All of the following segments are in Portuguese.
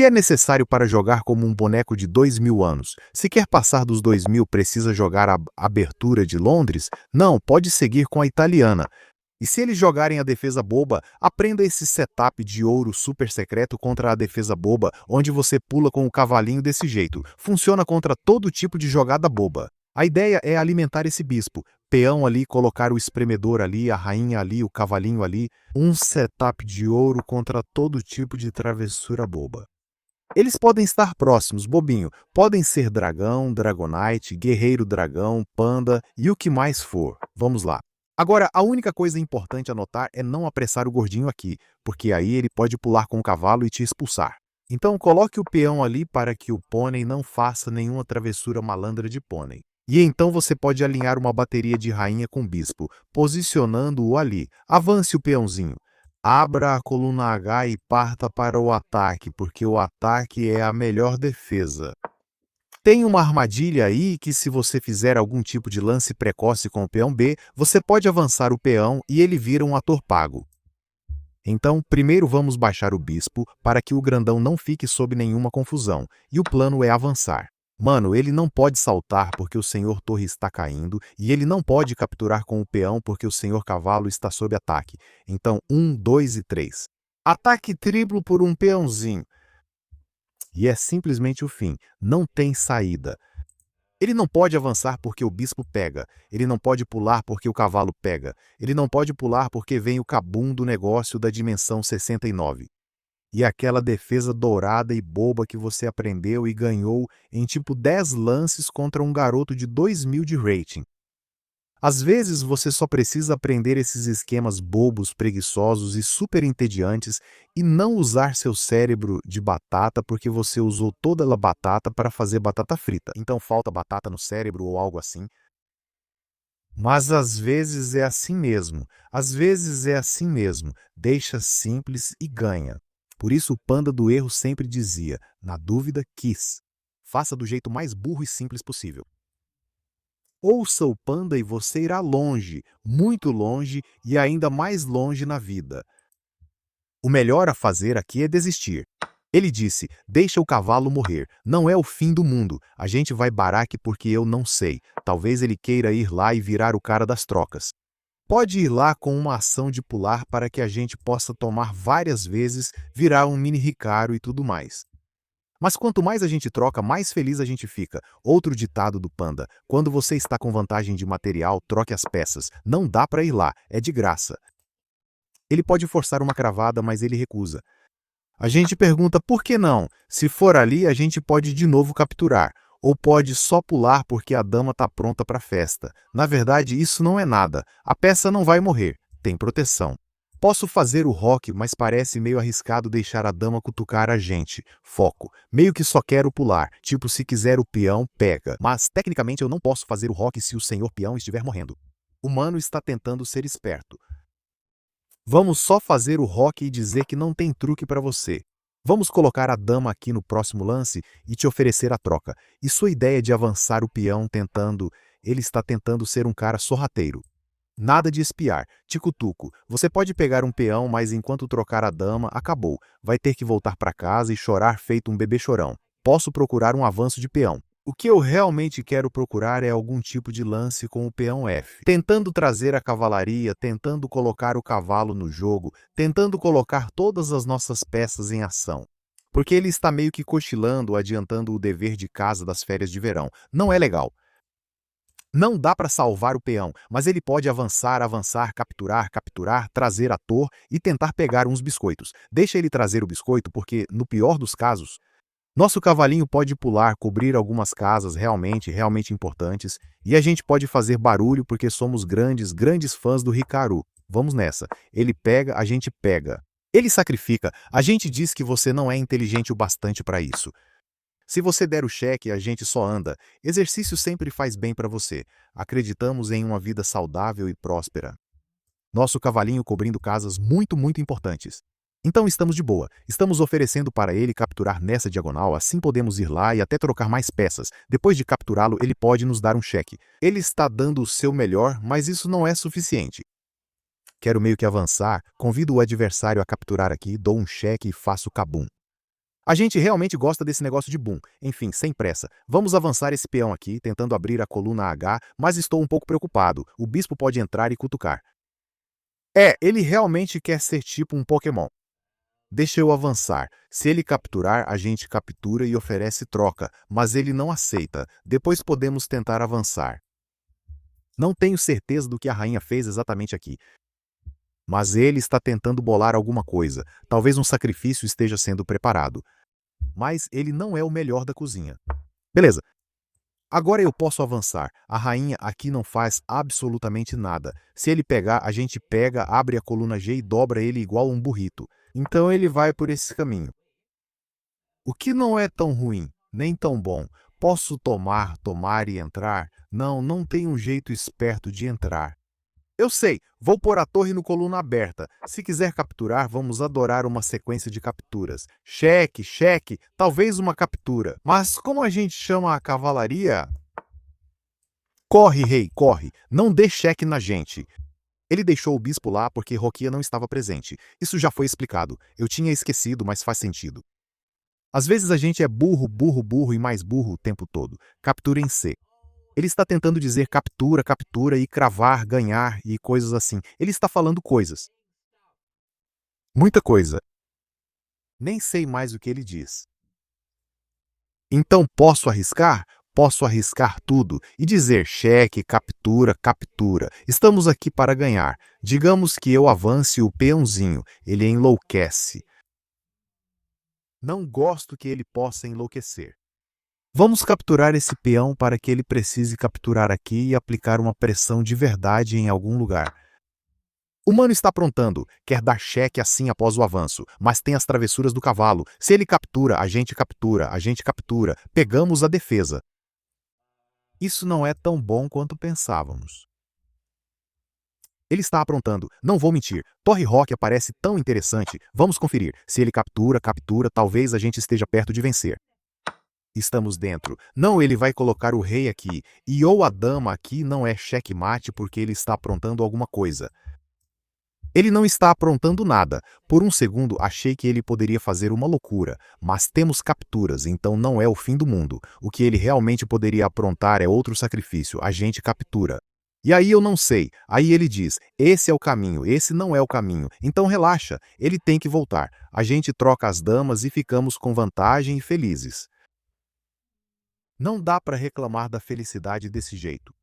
que é necessário para jogar como um boneco de 2000 anos? Se quer passar dos 2000, precisa jogar a abertura de Londres? Não, pode seguir com a italiana. E se eles jogarem a defesa boba, aprenda esse setup de ouro super secreto contra a defesa boba, onde você pula com o cavalinho desse jeito. Funciona contra todo tipo de jogada boba. A ideia é alimentar esse bispo. Peão ali, colocar o espremedor ali, a rainha ali, o cavalinho ali. Um setup de ouro contra todo tipo de travessura boba. Eles podem estar próximos, bobinho. Podem ser dragão, dragonite, guerreiro dragão, panda e o que mais for. Vamos lá. Agora, a única coisa importante a notar é não apressar o gordinho aqui, porque aí ele pode pular com o cavalo e te expulsar. Então coloque o peão ali para que o pônei não faça nenhuma travessura malandra de pônei. E então você pode alinhar uma bateria de rainha com bispo, posicionando-o ali. Avance o peãozinho. Abra a coluna H e parta para o ataque, porque o ataque é a melhor defesa. Tem uma armadilha aí que, se você fizer algum tipo de lance precoce com o peão B, você pode avançar o peão e ele vira um ator pago. Então, primeiro vamos baixar o bispo para que o grandão não fique sob nenhuma confusão, e o plano é avançar. Mano, ele não pode saltar porque o senhor torre está caindo, e ele não pode capturar com o peão porque o senhor cavalo está sob ataque. Então, 1, 2 e 3. Ataque triplo por um peãozinho. E é simplesmente o fim. Não tem saída. Ele não pode avançar porque o bispo pega. Ele não pode pular porque o cavalo pega. Ele não pode pular porque vem o cabum do negócio da dimensão 69. E aquela defesa dourada e boba que você aprendeu e ganhou em tipo 10 lances contra um garoto de 2000 de rating. Às vezes você só precisa aprender esses esquemas bobos, preguiçosos e super entediantes e não usar seu cérebro de batata porque você usou toda a batata para fazer batata frita. Então falta batata no cérebro ou algo assim. Mas às vezes é assim mesmo. Às vezes é assim mesmo. Deixa simples e ganha. Por isso o panda do erro sempre dizia, na dúvida, quis. Faça do jeito mais burro e simples possível. Ouça o panda e você irá longe, muito longe e ainda mais longe na vida. O melhor a fazer aqui é desistir. Ele disse, deixa o cavalo morrer, não é o fim do mundo, a gente vai baraque porque eu não sei, talvez ele queira ir lá e virar o cara das trocas. Pode ir lá com uma ação de pular para que a gente possa tomar várias vezes, virar um mini Ricardo e tudo mais. Mas quanto mais a gente troca, mais feliz a gente fica. Outro ditado do panda, quando você está com vantagem de material, troque as peças. Não dá para ir lá, é de graça. Ele pode forçar uma cravada, mas ele recusa. A gente pergunta por que não? Se for ali, a gente pode de novo capturar. Ou pode só pular porque a dama está pronta para a festa. Na verdade, isso não é nada. A peça não vai morrer. Tem proteção. Posso fazer o rock, mas parece meio arriscado deixar a dama cutucar a gente. Foco. Meio que só quero pular. Tipo, se quiser o peão, pega. Mas, tecnicamente, eu não posso fazer o rock se o senhor peão estiver morrendo. O mano está tentando ser esperto. Vamos só fazer o rock e dizer que não tem truque para você. Vamos colocar a dama aqui no próximo lance e te oferecer a troca. E sua ideia de avançar o peão tentando... Ele está tentando ser um cara sorrateiro. Nada de espiar, tico-tuco. Você pode pegar um peão, mas enquanto trocar a dama, acabou. Vai ter que voltar para casa e chorar feito um bebê chorão. Posso procurar um avanço de peão. O que eu realmente quero procurar é algum tipo de lance com o peão F. Tentando trazer a cavalaria, tentando colocar o cavalo no jogo, tentando colocar todas as nossas peças em ação. Porque ele está meio que cochilando, adiantando o dever de casa das férias de verão. Não é legal. Não dá para salvar o peão, mas ele pode avançar, avançar, capturar, capturar, trazer a torre e tentar pegar uns biscoitos. Deixa ele trazer o biscoito porque, no pior dos casos, nosso cavalinho pode pular, cobrir algumas casas realmente importantes e a gente pode fazer barulho porque somos grandes, grandes fãs do Ricardo. Vamos nessa. Ele pega, a gente pega. Ele sacrifica, a gente diz que você não é inteligente o bastante para isso. Se você der o cheque, a gente só anda. Exercício sempre faz bem para você. Acreditamos em uma vida saudável e próspera. Nosso cavalinho cobrindo casas muito importantes. Então estamos de boa. Estamos oferecendo para ele capturar nessa diagonal, assim podemos ir lá e até trocar mais peças. Depois de capturá-lo, ele pode nos dar um cheque. Ele está dando o seu melhor, mas isso não é suficiente. Quero meio que avançar, convido o adversário a capturar aqui, dou um cheque e faço cabum. A gente realmente gosta desse negócio de boom. Enfim, sem pressa. Vamos avançar esse peão aqui, tentando abrir a coluna H, mas estou um pouco preocupado. O bispo pode entrar e cutucar. Ele realmente quer ser tipo um Pokémon. Deixa eu avançar. Se ele capturar, a gente captura e oferece troca, mas ele não aceita. Depois podemos tentar avançar. Não tenho certeza do que a rainha fez exatamente aqui. Mas ele está tentando bolar alguma coisa. Talvez um sacrifício esteja sendo preparado. Mas ele não é o melhor da cozinha. Beleza. Agora eu posso avançar. A rainha aqui não faz absolutamente nada. Se ele pegar, a gente pega, abre a coluna G e dobra ele igual um burrito. Então ele vai por esse caminho. O que não é tão ruim, nem tão bom. Posso tomar e entrar? Não, não tem um jeito esperto de entrar. Eu sei, vou pôr a torre no coluna aberta. Se quiser capturar, vamos adorar uma sequência de capturas. Cheque, cheque, talvez uma captura. Mas como a gente chama a cavalaria? Corre, rei, corre. Não dê cheque na gente. Ele deixou o bispo lá porque Roquia não estava presente. Isso já foi explicado. Eu tinha esquecido, mas faz sentido. Às vezes a gente é burro, burro, burro e mais burro o tempo todo. Captura em C. Ele está tentando dizer captura, captura e cravar, ganhar e coisas assim. Ele está falando coisas. Muita coisa. Nem sei mais o que ele diz. Então posso arriscar? Posso arriscar tudo e dizer cheque, captura, captura. Estamos aqui para ganhar. Digamos que eu avance o peãozinho. Ele enlouquece. Não gosto que ele possa enlouquecer. Vamos capturar esse peão para que ele precise capturar aqui e aplicar uma pressão de verdade em algum lugar. O mano está aprontando, quer dar cheque assim após o avanço, mas tem as travessuras do cavalo. Se ele captura, a gente captura, a gente captura. Pegamos a defesa. Isso não é tão bom quanto pensávamos. Ele está aprontando, não vou mentir. Torre Roque parece tão interessante. Vamos conferir. Se ele captura, captura, talvez a gente esteja perto de vencer. Estamos dentro. Não, ele vai colocar o rei aqui. E ou a dama aqui não é checkmate porque ele está aprontando alguma coisa. Ele não está aprontando nada. Por um segundo achei que ele poderia fazer uma loucura, mas temos capturas, então não é o fim do mundo. O que ele realmente poderia aprontar é outro sacrifício, a gente captura. E aí eu não sei. Aí ele diz, esse é o caminho, esse não é o caminho. Então relaxa, ele tem que voltar. A gente troca as damas e ficamos com vantagem e felizes. Não dá para reclamar da felicidade desse jeito.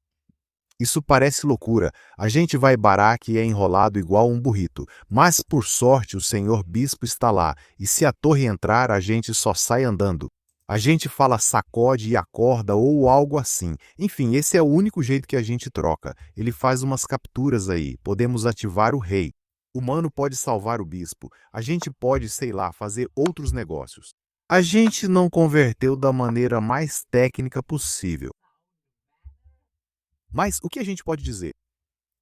Isso parece loucura. A gente vai baraque e é enrolado igual um burrito. Mas, por sorte, o senhor bispo está lá. E se a torre entrar, a gente só sai andando. A gente fala sacode e acorda ou algo assim. Enfim, esse é o único jeito que a gente troca. Ele faz umas capturas aí. Podemos ativar o rei. O mano pode salvar o bispo. A gente pode, sei lá, fazer outros negócios. A gente não converteu da maneira mais técnica possível. Mas o que a gente pode dizer?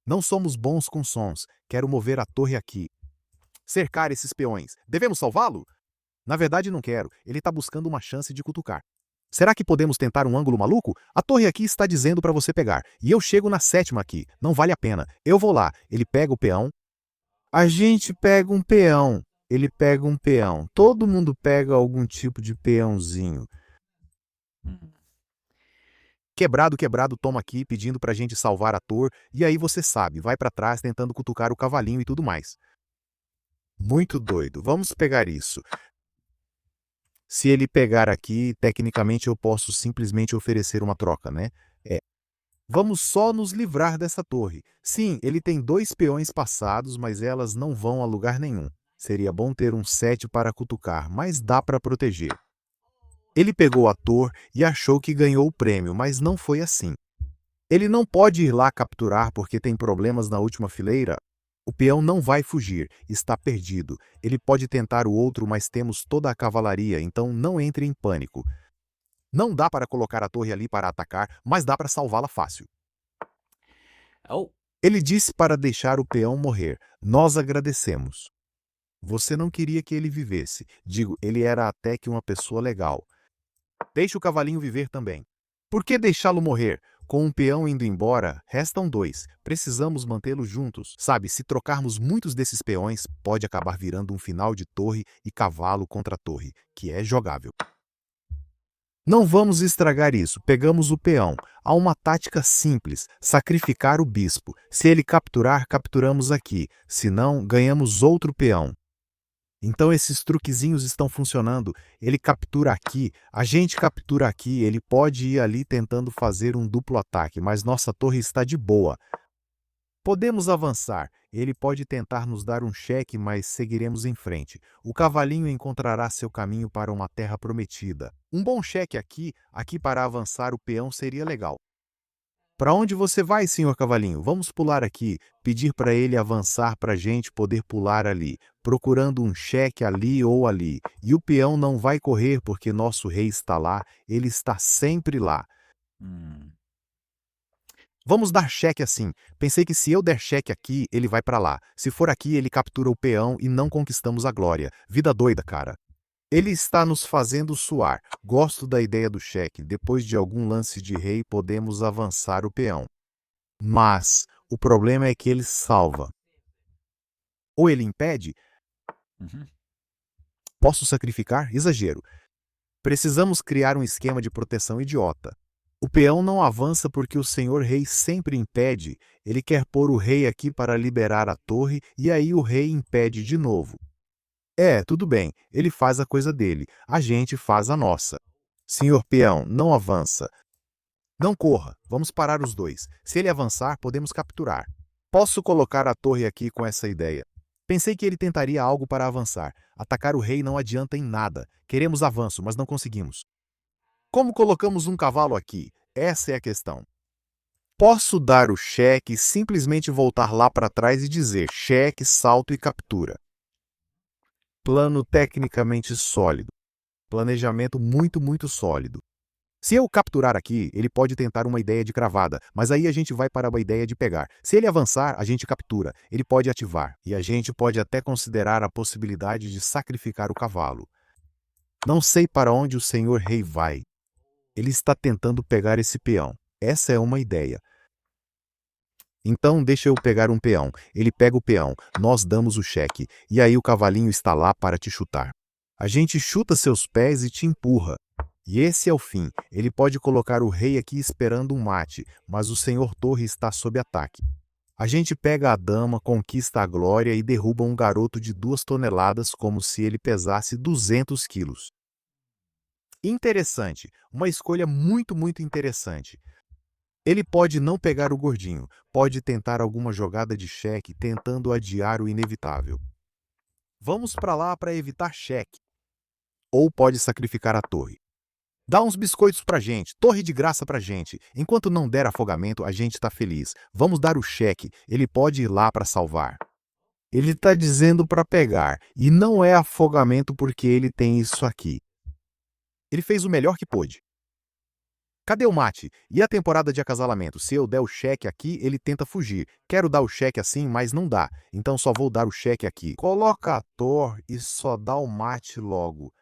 Não somos bons com sons. Quero mover a torre aqui. Cercar esses peões. Devemos salvá-lo? Na verdade, não quero. Ele está buscando uma chance de cutucar. Será que podemos tentar um ângulo maluco? A torre aqui está dizendo para você pegar. E eu chego na 7ª aqui. Não vale a pena. Eu vou lá. Ele pega o peão. A gente pega um peão. Ele pega um peão. Todo mundo pega algum tipo de peãozinho. Quebrado, quebrado, toma aqui, pedindo pra gente salvar a torre, e aí você sabe, vai pra trás tentando cutucar o cavalinho e tudo mais. Muito doido, vamos pegar isso. Se ele pegar aqui, tecnicamente eu posso simplesmente oferecer uma troca, né? Vamos só nos livrar dessa torre. Sim, ele tem 2 peões passados, mas elas não vão a lugar nenhum. Seria bom ter um 7 para cutucar, mas dá para proteger. Ele pegou a torre e achou que ganhou o prêmio, mas não foi assim. Ele não pode ir lá capturar porque tem problemas na última fileira. O peão não vai fugir, está perdido. Ele pode tentar o outro, mas temos toda a cavalaria, então não entre em pânico. Não dá para colocar a torre ali para atacar, mas dá para salvá-la fácil. Oh, Ele disse para deixar o peão morrer. Nós agradecemos. Você não queria que ele vivesse. Digo, ele era até que uma pessoa legal. Deixe o cavalinho viver também. Por que deixá-lo morrer? Com um peão indo embora, restam 2. Precisamos mantê-los juntos. Sabe, se trocarmos muitos desses peões, pode acabar virando um final de torre e cavalo contra torre, que é jogável. Não vamos estragar isso. Pegamos o peão. Há uma tática simples: sacrificar o bispo. Se ele capturar, capturamos aqui. Se não, ganhamos outro peão. Então esses truquezinhos estão funcionando. Ele captura aqui, a gente captura aqui, ele pode ir ali tentando fazer um duplo ataque, mas nossa torre está de boa. Podemos avançar. Ele pode tentar nos dar um cheque, mas seguiremos em frente. O cavalinho encontrará seu caminho para uma terra prometida. Um bom cheque aqui para avançar o peão seria legal. Para onde você vai, senhor cavalinho? Vamos pular aqui, pedir para ele avançar para a gente poder pular ali, procurando um cheque ali ou ali. E o peão não vai correr porque nosso rei está lá, ele está sempre lá. Vamos dar cheque assim. Pensei que se eu der cheque aqui, ele vai para lá. Se for aqui, ele captura o peão e não conquistamos a glória. Vida doida, cara. Ele está nos fazendo suar. Gosto da ideia do cheque. Depois de algum lance de rei, podemos avançar o peão. Mas o problema é que ele salva. Ou ele impede? Posso sacrificar? Exagero. Precisamos criar um esquema de proteção idiota. O peão não avança porque o senhor rei sempre impede. Ele quer pôr o rei aqui para liberar a torre e aí o rei impede de novo. Tudo bem, ele faz a coisa dele, a gente faz a nossa. Senhor peão, não avança. Não corra, vamos parar os dois. Se ele avançar, podemos capturar. Posso colocar a torre aqui com essa ideia. Pensei que ele tentaria algo para avançar. Atacar o rei não adianta em nada. Queremos avanço, mas não conseguimos. Como colocamos um cavalo aqui? Essa é a questão. Posso dar o cheque e simplesmente voltar lá para trás e dizer cheque, salto e captura. Plano tecnicamente sólido. Planejamento muito sólido. Se eu capturar aqui, ele pode tentar uma ideia de cravada, mas aí a gente vai para uma ideia de pegar. Se ele avançar, a gente captura. Ele pode ativar, e a gente pode até considerar a possibilidade de sacrificar o cavalo. Não sei para onde o senhor rei vai. Ele está tentando pegar esse peão. Essa é uma ideia. Então deixa eu pegar um peão. Ele pega o peão, nós damos o cheque, e aí o cavalinho está lá para te chutar. A gente chuta seus pés e te empurra. E esse é o fim. Ele pode colocar o rei aqui esperando um mate, mas o senhor torre está sob ataque. A gente pega a dama, conquista a glória e derruba um garoto de 2 toneladas como se ele pesasse 200 quilos. Interessante. Uma escolha muito interessante. Ele pode não pegar o gordinho, pode tentar alguma jogada de cheque tentando adiar o inevitável. Vamos para lá para evitar cheque. Ou pode sacrificar a torre. Dá uns biscoitos pra gente, torre de graça pra gente. Enquanto não der afogamento, a gente tá feliz. Vamos dar o cheque, ele pode ir lá para salvar. Ele tá dizendo para pegar, e não é afogamento porque ele tem isso aqui. Ele fez o melhor que pôde. Cadê o mate? E a temporada de acasalamento? Se eu der o cheque aqui, ele tenta fugir. Quero dar o cheque assim, mas não dá. Então só vou dar o cheque aqui. Coloca a torre e só dá o mate logo.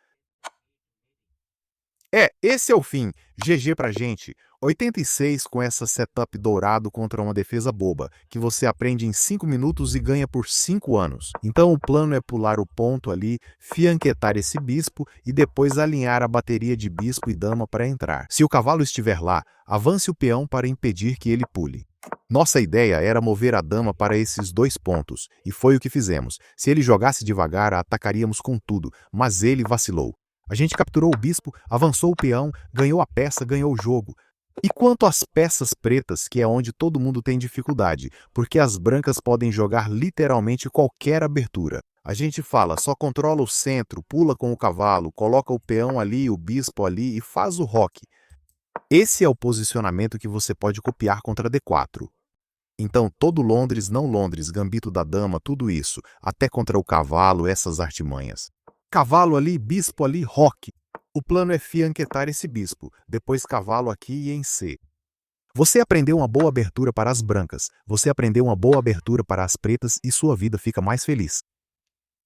Esse é o fim. GG pra gente. 86 com essa setup dourado contra uma defesa boba, que você aprende em 5 minutos e ganha por 5 anos. Então o plano é pular o ponto ali, fianquetar esse bispo e depois alinhar a bateria de bispo e dama para entrar. Se o cavalo estiver lá, avance o peão para impedir que ele pule. Nossa ideia era mover a dama para esses 2 pontos, e foi o que fizemos. Se ele jogasse devagar, atacaríamos com tudo, mas ele vacilou. A gente capturou o bispo, avançou o peão, ganhou a peça, ganhou o jogo. E quanto às peças pretas, que é onde todo mundo tem dificuldade, porque as brancas podem jogar literalmente qualquer abertura. A gente fala, só controla o centro, pula com o cavalo, coloca o peão ali, o bispo ali e faz o roque. Esse é o posicionamento que você pode copiar contra D4. Então todo Londres, não Londres, gambito da dama, tudo isso, até contra o cavalo, essas artimanhas. Cavalo ali, bispo ali, roque. O plano é fianquetar esse bispo, depois cavalo aqui e em C. Você aprendeu uma boa abertura para as brancas, você aprendeu uma boa abertura para as pretas e sua vida fica mais feliz.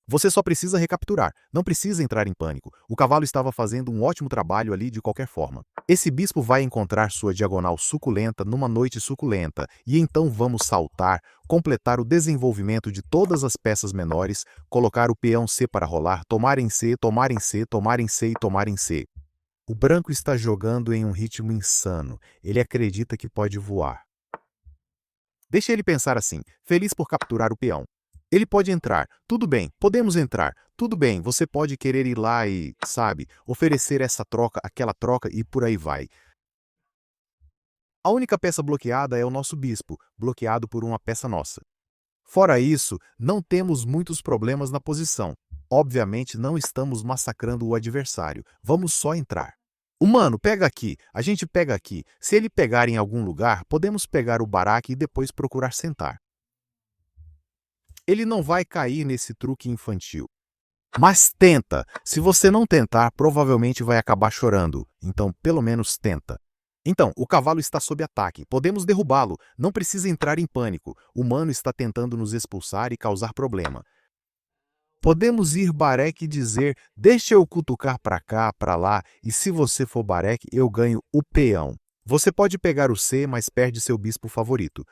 Você só precisa recapturar, não precisa entrar em pânico. O cavalo estava fazendo um ótimo trabalho ali de qualquer forma. Esse bispo vai encontrar sua diagonal suculenta numa noite suculenta, e então vamos saltar, completar o desenvolvimento de todas as peças menores, colocar o peão C para rolar, tomar em C, tomar em C, tomar em C e tomar em C. O branco está jogando em um ritmo insano. Ele acredita que pode voar. Deixe ele pensar assim, feliz por capturar o peão. Ele pode entrar. Tudo bem, podemos entrar. Tudo bem, você pode querer ir lá e, sabe, oferecer essa troca, aquela troca e por aí vai. A única peça bloqueada é o nosso bispo, bloqueado por uma peça nossa. Fora isso, não temos muitos problemas na posição. Obviamente não estamos massacrando o adversário. Vamos só entrar. Humano, pega aqui. A gente pega aqui. Se ele pegar em algum lugar, podemos pegar o baraque e depois procurar sentar. Ele não vai cair nesse truque infantil. Mas tenta. Se você não tentar, provavelmente vai acabar chorando. Então, pelo menos tenta. Então, o cavalo está sob ataque. Podemos derrubá-lo. Não precisa entrar em pânico. O humano está tentando nos expulsar e causar problema. Podemos ir Barek e dizer, deixa eu cutucar para cá, para lá, e se você for Barek, eu ganho o peão. Você pode pegar o C, mas perde seu bispo favorito.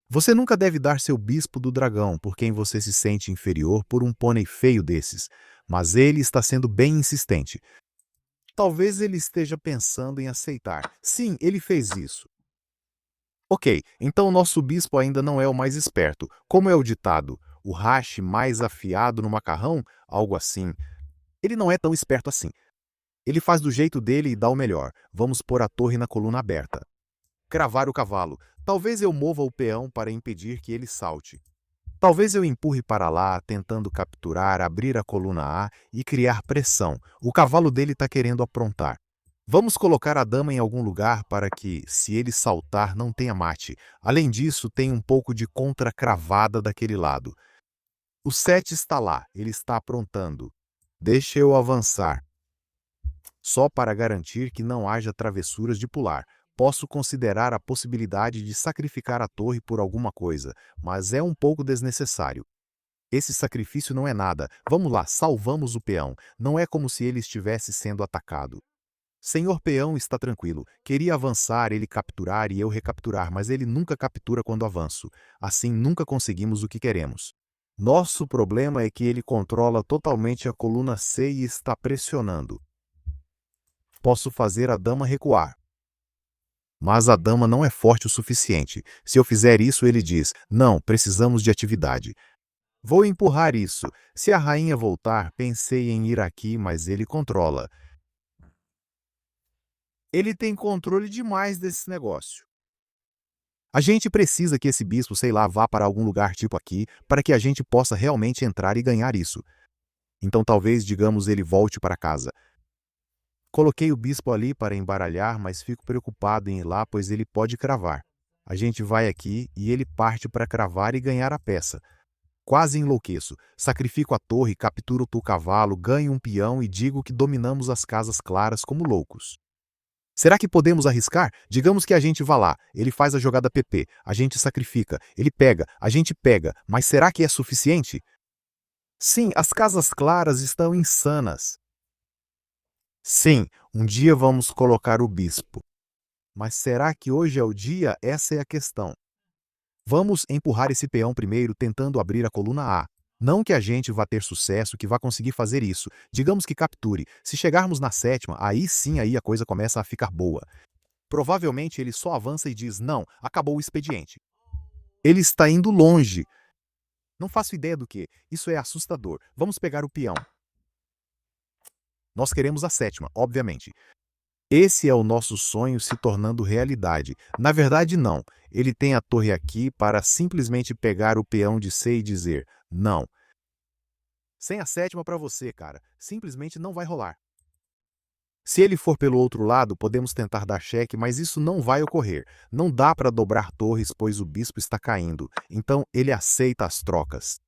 Você nunca deve dar seu bispo do dragão por quem você se sente inferior por um pônei feio desses, mas ele está sendo bem insistente. Talvez ele esteja pensando em aceitar. Sim, ele fez isso. Ok, então nosso bispo ainda não é o mais esperto. Como é o ditado? O rache mais afiado no macarrão? Algo assim. Ele não é tão esperto assim. Ele faz do jeito dele e dá o melhor. Vamos pôr a torre na coluna aberta. Cravar o cavalo. Talvez eu mova o peão para impedir que ele salte. Talvez eu empurre para lá, tentando capturar, abrir a coluna A e criar pressão. O cavalo dele está querendo aprontar. Vamos colocar a dama em algum lugar para que, se ele saltar, não tenha mate. Além disso, tem um pouco de contra-cravada daquele lado. O 7 está lá, ele está aprontando. Deixa eu avançar. Só para garantir que não haja travessuras de pular. Posso considerar a possibilidade de sacrificar a torre por alguma coisa, mas é um pouco desnecessário. Esse sacrifício não é nada. Vamos lá, salvamos o peão. Não é como se ele estivesse sendo atacado. Senhor peão está tranquilo. Queria avançar, ele capturar e eu recapturar, mas ele nunca captura quando avanço. Assim nunca conseguimos o que queremos. Nosso problema é que ele controla totalmente a coluna C e está pressionando. Posso fazer a dama recuar. Mas a dama não é forte o suficiente. Se eu fizer isso, ele diz, não, precisamos de atividade. Vou empurrar isso. Se a rainha voltar, pensei em ir aqui, mas ele controla. Ele tem controle demais desse negócio. A gente precisa que esse bispo, sei lá, vá para algum lugar tipo aqui, para que a gente possa realmente entrar e ganhar isso. Então talvez, digamos, ele volte para casa. Coloquei o bispo ali para embaralhar, mas fico preocupado em ir lá, pois ele pode cravar. A gente vai aqui e ele parte para cravar e ganhar a peça. Quase enlouqueço. Sacrifico a torre, capturo o cavalo, ganho um peão e digo que dominamos as casas claras como loucos. Será que podemos arriscar? Digamos que a gente vá lá, ele faz a jogada PP, a gente sacrifica, ele pega, a gente pega, mas será que é suficiente? Sim, as casas claras estão insanas. Sim, um dia vamos colocar o bispo. Mas será que hoje é o dia? Essa é a questão. Vamos empurrar esse peão primeiro, tentando abrir a coluna A. Não que a gente vá ter sucesso, que vá conseguir fazer isso. Digamos que capture. Se chegarmos na 7ª, aí sim aí a coisa começa a ficar boa. Provavelmente ele só avança e diz, não, acabou o expediente. Ele está indo longe. Não faço ideia do que. Isso é assustador. Vamos pegar o peão. Nós queremos a 7ª, obviamente. Esse é o nosso sonho se tornando realidade. Na verdade, não. Ele tem a torre aqui para simplesmente pegar o peão de C e dizer, não. Sem a 7ª para você, cara. Simplesmente não vai rolar. Se ele for pelo outro lado, podemos tentar dar cheque, mas isso não vai ocorrer. Não dá para dobrar torres, pois o bispo está caindo. Então, ele aceita as trocas.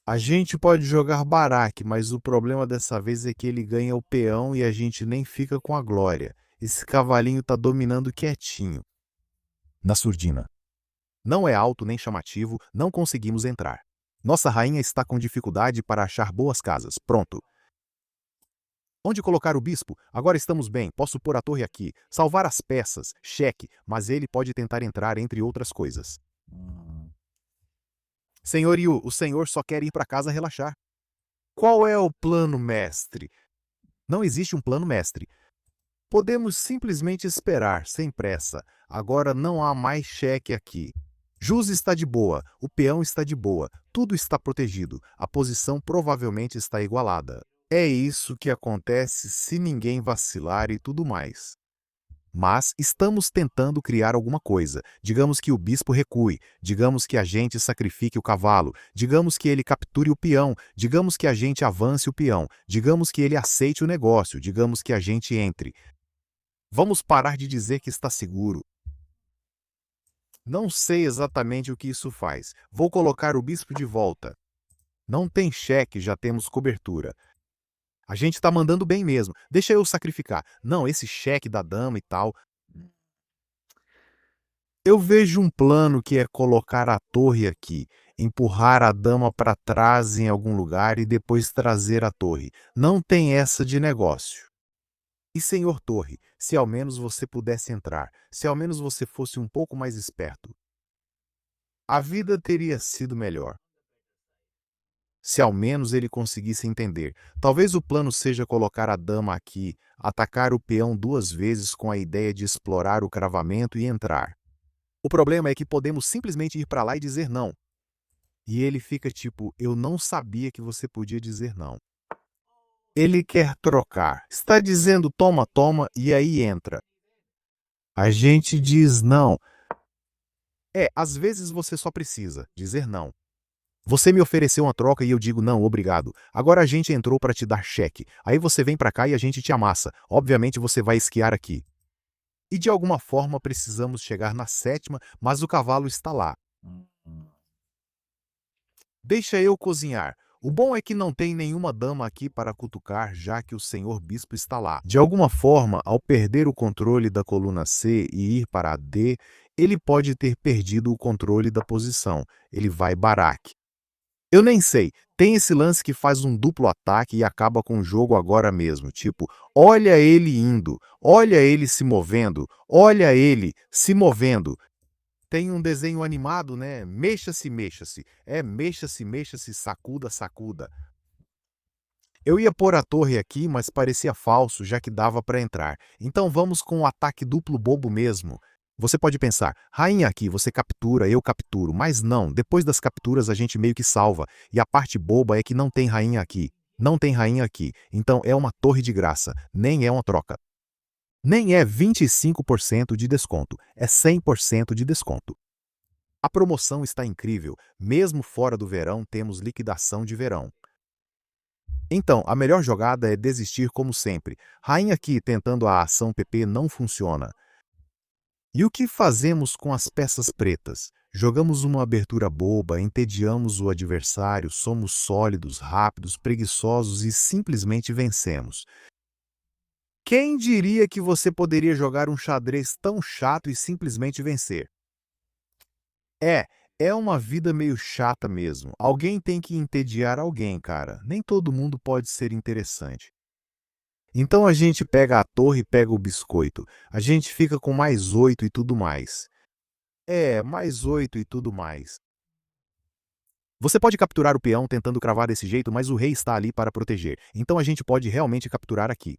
A gente pode jogar baraque, mas o problema dessa vez é que ele ganha o peão e a gente nem fica com a glória. Esse cavalinho tá dominando quietinho. Na surdina. Não é alto nem chamativo, não conseguimos entrar. Nossa rainha está com dificuldade para achar boas casas. Pronto. Onde colocar o bispo? Agora estamos bem, posso pôr a torre aqui. Salvar as peças, cheque, mas ele pode tentar entrar entre outras coisas. Senhor Yu, o senhor só quer ir para casa relaxar. Qual é o plano mestre? Não existe um plano mestre. Podemos simplesmente esperar, sem pressa. Agora não há mais cheque aqui. Jus está de boa, o peão está de boa, tudo está protegido, a posição provavelmente está igualada. É isso que acontece se ninguém vacilar e tudo mais. Mas estamos tentando criar alguma coisa. Digamos que o bispo recue, digamos que a gente sacrifique o cavalo, digamos que ele capture o peão, digamos que a gente avance o peão, digamos que ele aceite o negócio, digamos que a gente entre. Vamos parar de dizer que está seguro. Não sei exatamente o que isso faz. Vou colocar o bispo de volta. Não tem cheque, já temos cobertura. A gente tá mandando bem mesmo. Deixa eu sacrificar. Não, esse cheque da dama e tal. Eu vejo um plano que é colocar a torre aqui, empurrar a dama para trás em algum lugar e depois trazer a torre. Não tem essa de negócio. E senhor Torre, se ao menos você pudesse entrar, se ao menos você fosse um pouco mais esperto, a vida teria sido melhor. Se ao menos ele conseguisse entender. Talvez o plano seja colocar a dama aqui, atacar o peão 2 vezes com a ideia de explorar o cravamento e entrar. O problema é que podemos simplesmente ir para lá e dizer não. E ele fica tipo, eu não sabia que você podia dizer não. Ele quer trocar. Está dizendo toma, toma e aí entra. A gente diz não. Às vezes você só precisa dizer não. Você me ofereceu uma troca e eu digo não, obrigado. Agora a gente entrou para te dar cheque. Aí você vem para cá e a gente te amassa. Obviamente você vai esquiar aqui. E de alguma forma precisamos chegar na 7ª, mas o cavalo está lá. Deixa eu cozinhar. O bom é que não tem nenhuma dama aqui para cutucar, já que o senhor bispo está lá. De alguma forma, ao perder o controle da coluna C e ir para a D, ele pode ter perdido o controle da posição. Ele vai baraque. Eu nem sei. Tem esse lance que faz um duplo ataque e acaba com o jogo agora mesmo. Tipo, olha ele indo, olha ele se movendo, olha ele se movendo. Tem um desenho animado, né? Mexa-se, mexa-se. Mexa-se, mexa-se, sacuda, sacuda. Eu ia pôr a torre aqui, mas parecia falso, já que dava para entrar. Então vamos com o ataque duplo bobo mesmo. Você pode pensar, rainha aqui, você captura, eu capturo. Mas não, depois das capturas a gente meio que salva. E a parte boba é que não tem rainha aqui. Não tem rainha aqui. Então é uma torre de graça, nem é uma troca. Nem é 25% de desconto, é 100% de desconto. A promoção está incrível, mesmo fora do verão temos liquidação de verão. Então, a melhor jogada é desistir como sempre. Rainha aqui tentando a ação PP não funciona. E o que fazemos com as peças pretas? Jogamos uma abertura boba, entediamos o adversário, somos sólidos, rápidos, preguiçosos e simplesmente vencemos. Quem diria que você poderia jogar um xadrez tão chato e simplesmente vencer? É uma vida meio chata mesmo. Alguém tem que entediar alguém, cara. Nem todo mundo pode ser interessante. Então a gente pega a torre e pega o biscoito. A gente fica com mais 8 e tudo mais. Mais 8 e tudo mais. Você pode capturar o peão tentando cravar desse jeito, mas o rei está ali para proteger. Então a gente pode realmente capturar aqui.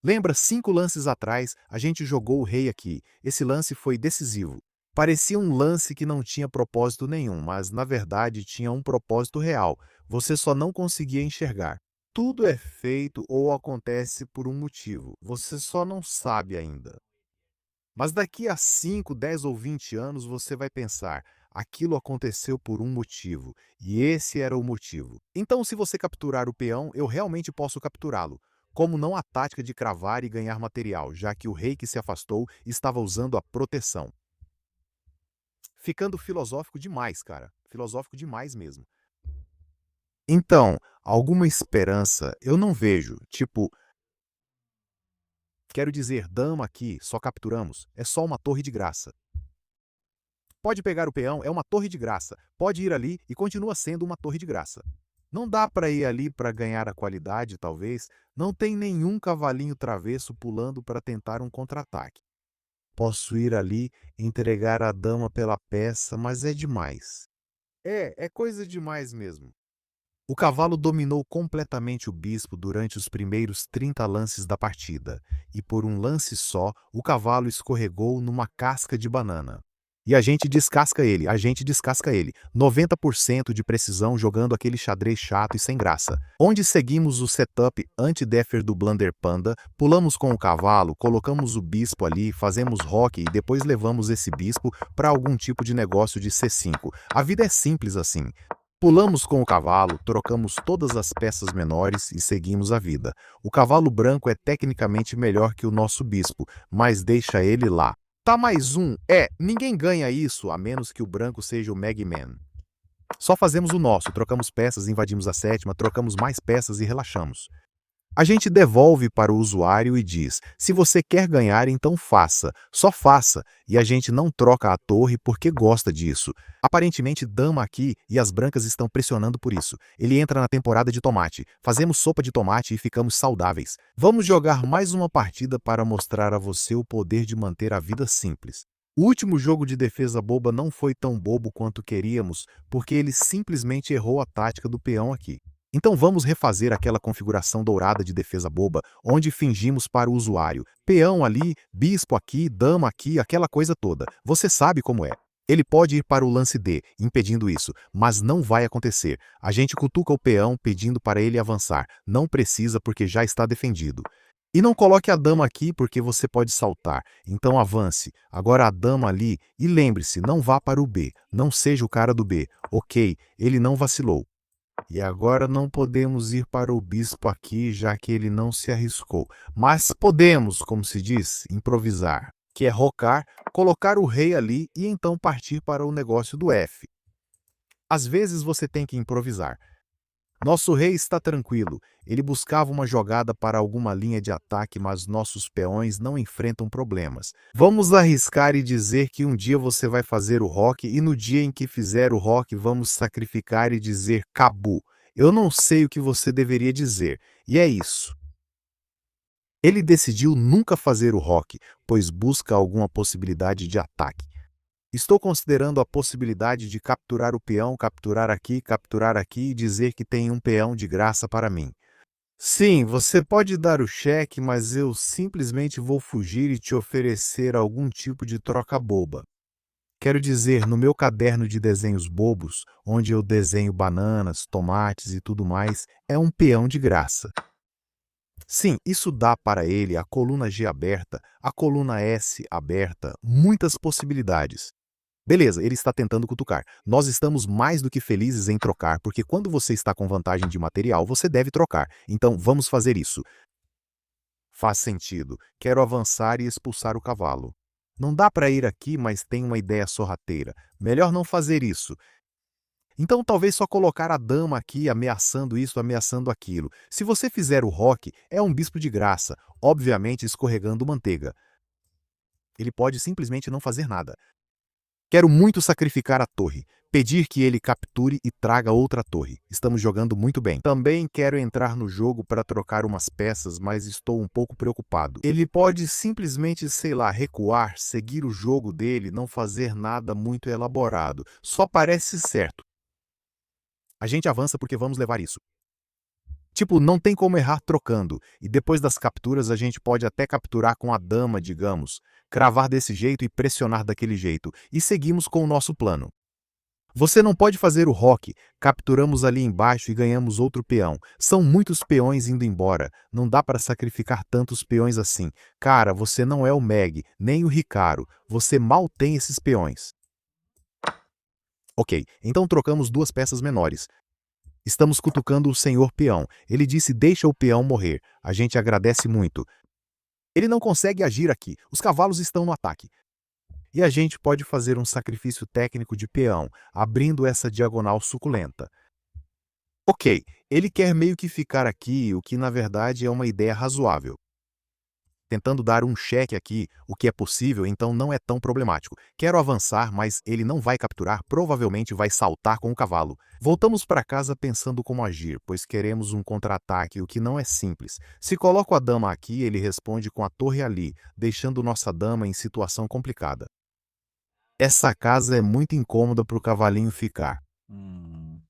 Lembra, 5 lances atrás, a gente jogou o rei aqui. Esse lance foi decisivo. Parecia um lance que não tinha propósito nenhum, mas na verdade tinha um propósito real. Você só não conseguia enxergar. Tudo é feito ou acontece por um motivo. Você só não sabe ainda. Mas daqui a 5, 10 ou 20 anos você vai pensar, aquilo aconteceu por um motivo, e esse era o motivo. Então, se você capturar o peão, eu realmente posso capturá-lo. Como não a tática de cravar e ganhar material, já que o rei que se afastou estava usando a proteção. Ficando filosófico demais, cara. Filosófico demais mesmo. Então, alguma esperança eu não vejo. Tipo, quero dizer, dama aqui, só capturamos. É só uma torre de graça. Pode pegar o peão, é uma torre de graça. Pode ir ali e continua sendo uma torre de graça. Não dá para ir ali para ganhar a qualidade, talvez. Não tem nenhum cavalinho travesso pulando para tentar um contra-ataque. Posso ir ali, entregar a dama pela peça, mas é demais. É coisa demais mesmo. O cavalo dominou completamente o bispo durante os primeiros 30 lances da partida, e por um lance só, o cavalo escorregou numa casca de banana. E a gente descasca ele. 90% de precisão jogando aquele xadrez chato e sem graça. Onde seguimos o setup anti-deffer do Blunder Panda, pulamos com o cavalo, colocamos o bispo ali, fazemos roque e depois levamos esse bispo para algum tipo de negócio de C5. A vida é simples assim. Pulamos com o cavalo, trocamos todas as peças menores e seguimos a vida. O cavalo branco é tecnicamente melhor que o nosso bispo, mas deixa ele lá. Tá mais um. Ninguém ganha isso a menos que o branco seja o Magman. Só fazemos o nosso, trocamos peças, invadimos a sétima, trocamos mais peças e relaxamos. A gente devolve para o usuário e diz: se você quer ganhar, então faça, só faça, e a gente não troca a torre porque gosta disso. Aparentemente, dama aqui e as brancas estão pressionando por isso. Ele entra na temporada de tomate. Fazemos sopa de tomate e ficamos saudáveis. Vamos jogar mais uma partida para mostrar a você o poder de manter a vida simples. O último jogo de defesa boba não foi tão bobo quanto queríamos, porque ele simplesmente errou a tática do peão aqui. Então vamos refazer aquela configuração dourada de defesa boba, onde fingimos para o usuário. Peão ali, bispo aqui, dama aqui, aquela coisa toda. Você sabe como é. Ele pode ir para o lance D, impedindo isso, mas não vai acontecer. A gente cutuca o peão pedindo para ele avançar. Não precisa porque já está defendido. E não coloque a dama aqui porque você pode saltar. Então avance. Agora a dama ali e lembre-se, não vá para o B. Não seja o cara do B. Ok, ele não vacilou. E agora não podemos ir para o bispo aqui, já que ele não se arriscou. Mas podemos, como se diz, improvisar, que é rocar, colocar o rei ali e então partir para o negócio do F. Às vezes você tem que improvisar. Nosso rei está tranquilo. Ele buscava uma jogada para alguma linha de ataque, mas nossos peões não enfrentam problemas. Vamos arriscar e dizer que um dia você vai fazer o roque e no dia em que fizer o roque vamos sacrificar e dizer cabu. Eu não sei o que você deveria dizer. E é isso. Ele decidiu nunca fazer o roque, pois busca alguma possibilidade de ataque. Estou considerando a possibilidade de capturar o peão, capturar aqui e dizer que tem um peão de graça para mim. Sim, você pode dar o cheque, mas eu simplesmente vou fugir e te oferecer algum tipo de troca boba. Quero dizer, no meu caderno de desenhos bobos, onde eu desenho bananas, tomates e tudo mais, é um peão de graça. Sim, isso dá para ele a coluna G aberta, a coluna S aberta, muitas possibilidades. Beleza, ele está tentando cutucar. Nós estamos mais do que felizes em trocar, porque quando você está com vantagem de material, você deve trocar. Então, vamos fazer isso. Faz sentido. Quero avançar e expulsar o cavalo. Não dá para ir aqui, mas tem uma ideia sorrateira. Melhor não fazer isso. Então, talvez só colocar a dama aqui, ameaçando isso, ameaçando aquilo. Se você fizer o roque, é um bispo de graça, obviamente escorregando manteiga. Ele pode simplesmente não fazer nada. Quero muito sacrificar a torre, pedir que ele capture e traga outra torre. Estamos jogando muito bem. Também quero entrar no jogo para trocar umas peças, mas estou um pouco preocupado. Ele pode simplesmente, sei lá, recuar, seguir o jogo dele, não fazer nada muito elaborado. Só parece certo. A gente avança porque vamos levar isso. Tipo, não tem como errar trocando, e depois das capturas a gente pode até capturar com a dama, digamos, cravar desse jeito e pressionar daquele jeito, e seguimos com o nosso plano. Você não pode fazer o roque, capturamos ali embaixo e ganhamos outro peão. São muitos peões indo embora, não dá para sacrificar tantos peões assim. Cara, você não é o Meg, nem o Ricardo, você mal tem esses peões. Ok, então trocamos duas peças menores. Estamos cutucando o senhor peão. Ele disse deixa o peão morrer. A gente agradece muito. Ele não consegue agir aqui. Os cavalos estão no ataque. E a gente pode fazer um sacrifício técnico de peão, abrindo essa diagonal suculenta. Ok, ele quer meio que ficar aqui, o que na verdade é uma ideia razoável. tentando dar um cheque aqui, o que é possível, então não é tão problemático. Quero avançar, mas ele não vai capturar, provavelmente vai saltar com o cavalo. Voltamos para casa pensando como agir, pois queremos um contra-ataque, o que não é simples. Se coloco a dama aqui, ele responde com a torre ali, deixando nossa dama em situação complicada. Essa casa é muito incômoda para o cavalinho ficar. Hum.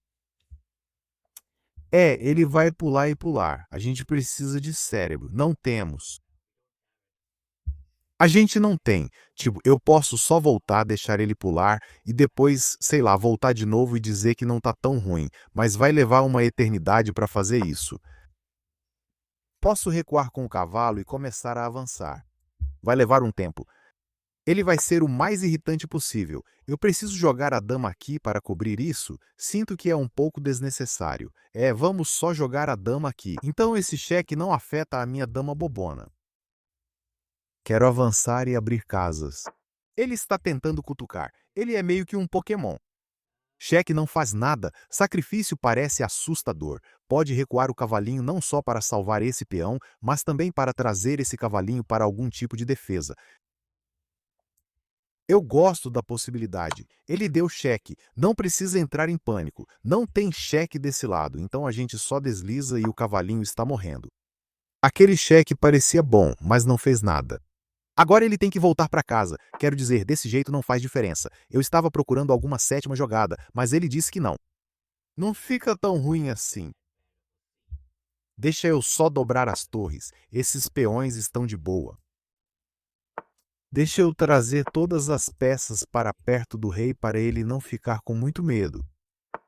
Ele vai pular e pular. A gente precisa de cérebro. Não temos. A gente não tem. Tipo, eu posso só voltar, deixar ele pular e depois, sei lá, voltar de novo e dizer que não tá tão ruim, mas vai levar uma eternidade para fazer isso. Posso recuar com o cavalo e começar a avançar. Vai levar um tempo. Ele vai ser o mais irritante possível. Eu preciso jogar a dama aqui para cobrir isso? Sinto que é um pouco desnecessário. Vamos só jogar a dama aqui. Então esse cheque não afeta a minha dama bobona. Quero avançar e abrir casas. Ele está tentando cutucar. Ele é meio que um Pokémon. Cheque não faz nada. Sacrifício parece assustador. Pode recuar o cavalinho não só para salvar esse peão, mas também para trazer esse cavalinho para algum tipo de defesa. Eu gosto da possibilidade. Ele deu cheque. Não precisa entrar em pânico. Não tem cheque desse lado, então a gente só desliza e o cavalinho está morrendo. Aquele cheque parecia bom, mas não fez nada. Agora ele tem que voltar para casa. Quero dizer, desse jeito não faz diferença. Eu estava procurando alguma sétima jogada, mas ele disse que não. Não fica tão ruim assim. Deixa eu só dobrar as torres. Esses peões estão de boa. Deixa eu trazer todas as peças para perto do rei para ele não ficar com muito medo.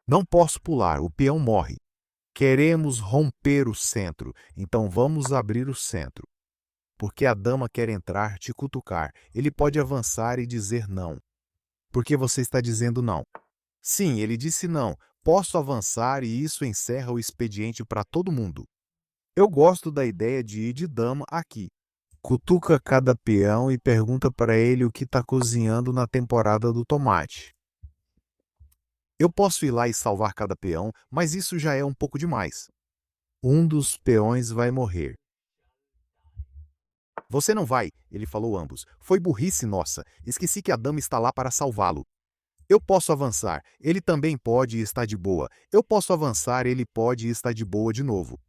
Não posso pular, o peão morre. Queremos romper o centro, então vamos abrir o centro. Porque a dama quer entrar, te cutucar. Ele pode avançar e dizer não. Por que você está dizendo não? Sim, ele disse não. Posso avançar e isso encerra o expediente para todo mundo. Eu gosto da ideia de ir de dama aqui. Cutuca cada peão e pergunta para ele o que está cozinhando na temporada do tomate. Eu posso ir lá e salvar cada peão, mas isso já é um pouco demais. Um dos peões vai morrer. Você não vai, ele falou ambos. Foi burrice nossa. Esqueci que a dama está lá para salvá-lo. Eu posso avançar. Ele também pode e está de boa. Eu posso avançar, ele pode e está de boa de novo.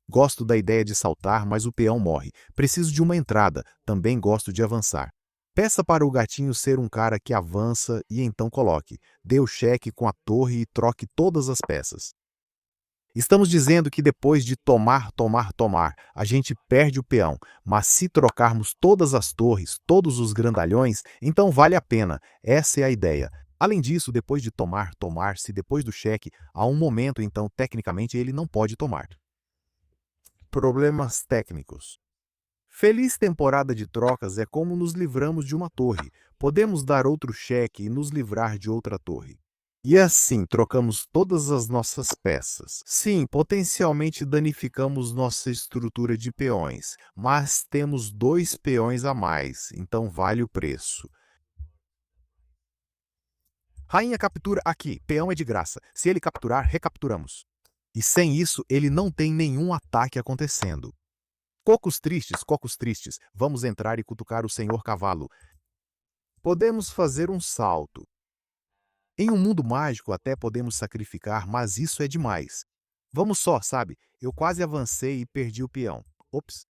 Gosto da ideia de saltar, mas o peão morre. Preciso de uma entrada. Também gosto de avançar. Peça para o gatinho ser um cara que avança e então coloque. Dê o cheque com a torre e troque todas as peças. Estamos dizendo que depois de tomar, a gente perde o peão, mas se trocarmos todas as torres, todos os grandalhões, então vale a pena. Essa é a ideia. Além disso, depois de se depois do cheque, há um momento, então, tecnicamente, ele não pode tomar. Problemas técnicos. Feliz temporada de trocas é como nos livramos de uma torre. Podemos dar outro cheque e nos livrar de outra torre. E assim trocamos todas as nossas peças. Sim, potencialmente danificamos nossa estrutura de peões, mas temos 2 peões a mais, então vale o preço. Rainha captura aqui, peão é de graça. Se ele capturar, recapturamos. E sem isso, ele não tem nenhum ataque acontecendo. Cocos tristes, vamos entrar e cutucar o senhor cavalo. Podemos fazer um salto. Em um mundo mágico até podemos sacrificar, mas isso é demais. Vamos só, sabe? Eu quase avancei e perdi o peão. Ops.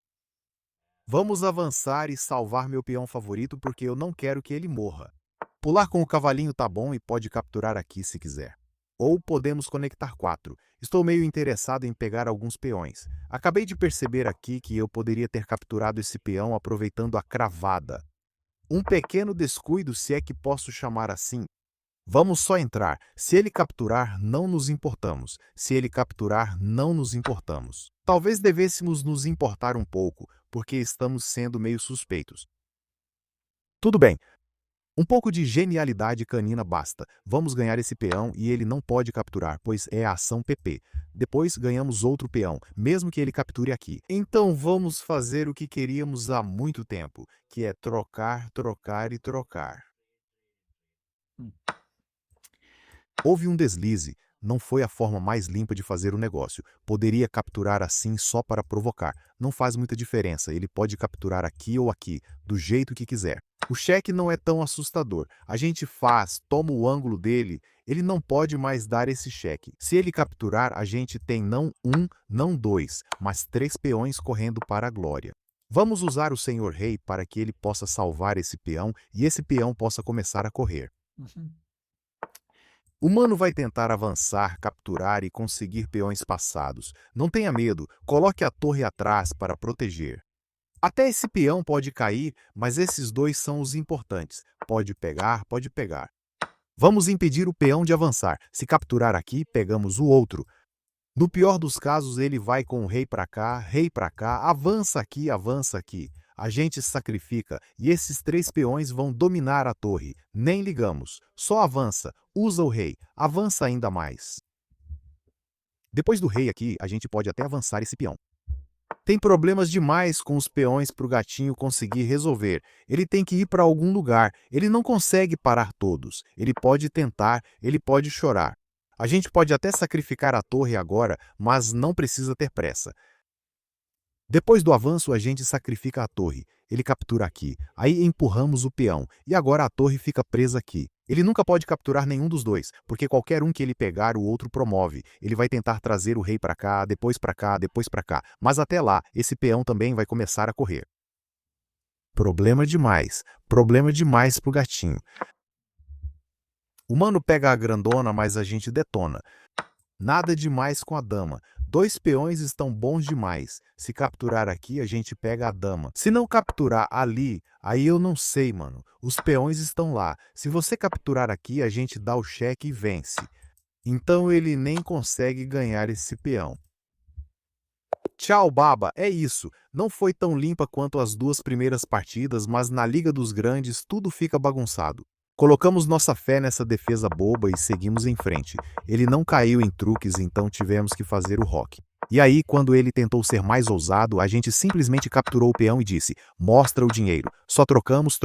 Vamos avançar e salvar meu peão favorito porque eu não quero que ele morra. Pular com o cavalinho tá bom e pode capturar aqui se quiser. Ou podemos conectar 4. Estou meio interessado em pegar alguns peões. Acabei de perceber aqui que eu poderia ter capturado esse peão aproveitando a cravada. Um pequeno descuido, se é que posso chamar assim. Vamos só entrar. Se ele capturar, não nos importamos. Se ele capturar, não nos importamos. Talvez devêssemos nos importar um pouco, porque estamos sendo meio suspeitos. Tudo bem. Um pouco de genialidade canina basta. Vamos ganhar esse peão e ele não pode capturar, pois é a ação PP. Depois ganhamos outro peão, mesmo que ele capture aqui. Então vamos fazer o que queríamos há muito tempo, que é trocar, trocar e trocar. Houve um deslize. Não foi a forma mais limpa de fazer o negócio. Poderia capturar assim só para provocar. Não faz muita diferença, ele pode capturar aqui ou aqui, do jeito que quiser. O cheque não é tão assustador. A gente faz, toma o ângulo dele, ele não pode mais dar esse cheque. Se ele capturar, a gente tem não um, não dois, mas 3 peões correndo para a glória. Vamos usar o senhor rei para que ele possa salvar esse peão e esse peão possa começar a correr. Mhm. O mano vai tentar avançar, capturar e conseguir peões passados. Não tenha medo, coloque a torre atrás para proteger. Até esse peão pode cair, mas esses dois são os importantes. Pode pegar, pode pegar. Vamos impedir o peão de avançar. Se capturar aqui, pegamos o outro. No pior dos casos, ele vai com o rei para cá, avança aqui. A gente sacrifica e esses 3 peões vão dominar a torre. Nem ligamos. Só avança. Usa o rei. Avança ainda mais. Depois do rei aqui, a gente pode até avançar esse peão. Tem problemas demais com os peões para o gatinho conseguir resolver. Ele tem que ir para algum lugar. Ele não consegue parar todos. Ele pode tentar, ele pode chorar. A gente pode até sacrificar a torre agora, mas não precisa ter pressa. Depois do avanço, a gente sacrifica a torre. Ele captura aqui. Aí empurramos o peão. E agora a torre fica presa aqui. Ele nunca pode capturar nenhum dos dois, porque qualquer um que ele pegar, o outro promove. Ele vai tentar trazer o rei para cá, depois para cá, depois para cá. Mas até lá, esse peão também vai começar a correr. Problema demais pro gatinho. O mano pega a grandona, mas a gente detona. Nada demais com a dama. 2 peões estão bons demais. Se capturar aqui, a gente pega a dama. Se não capturar ali, aí eu não sei, mano. Os peões estão lá. Se você capturar aqui, a gente dá o cheque e vence. Então ele nem consegue ganhar esse peão. Tchau, baba. É isso. Não foi tão limpa quanto as 2 primeiras partidas, mas na Liga dos Grandes tudo fica bagunçado. Colocamos nossa fé nessa defesa boba e seguimos em frente. Ele não caiu em truques, então tivemos que fazer o rock. E aí, quando ele tentou ser mais ousado, a gente simplesmente capturou o peão e disse: mostra o dinheiro. Só trocamos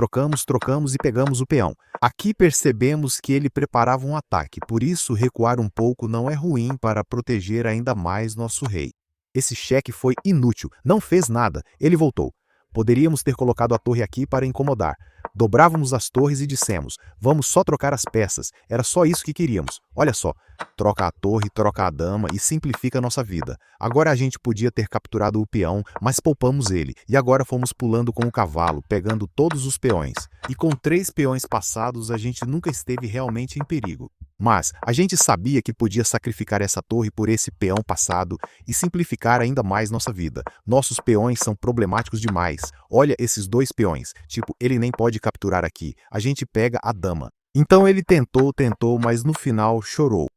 e pegamos o peão. Aqui percebemos que ele preparava um ataque, por isso recuar um pouco não é ruim para proteger ainda mais nosso rei. Esse cheque foi inútil, não fez nada, ele voltou. Poderíamos ter colocado a torre aqui para incomodar. Dobrávamos as torres e dissemos: vamos só trocar as peças. Era só isso que queríamos. Olha só, troca a torre, troca a dama e simplifica a nossa vida. Agora a gente podia ter capturado o peão, mas poupamos ele. E agora fomos pulando com o cavalo, pegando todos os peões. E com 3 peões passados, a gente nunca esteve realmente em perigo. Mas a gente sabia que podia sacrificar essa torre por esse peão passado e simplificar ainda mais nossa vida. Nossos peões são problemáticos demais. Olha esses 2 peões. Tipo, ele nem pode capturar aqui. A gente pega a dama. Então ele tentou, mas no final chorou.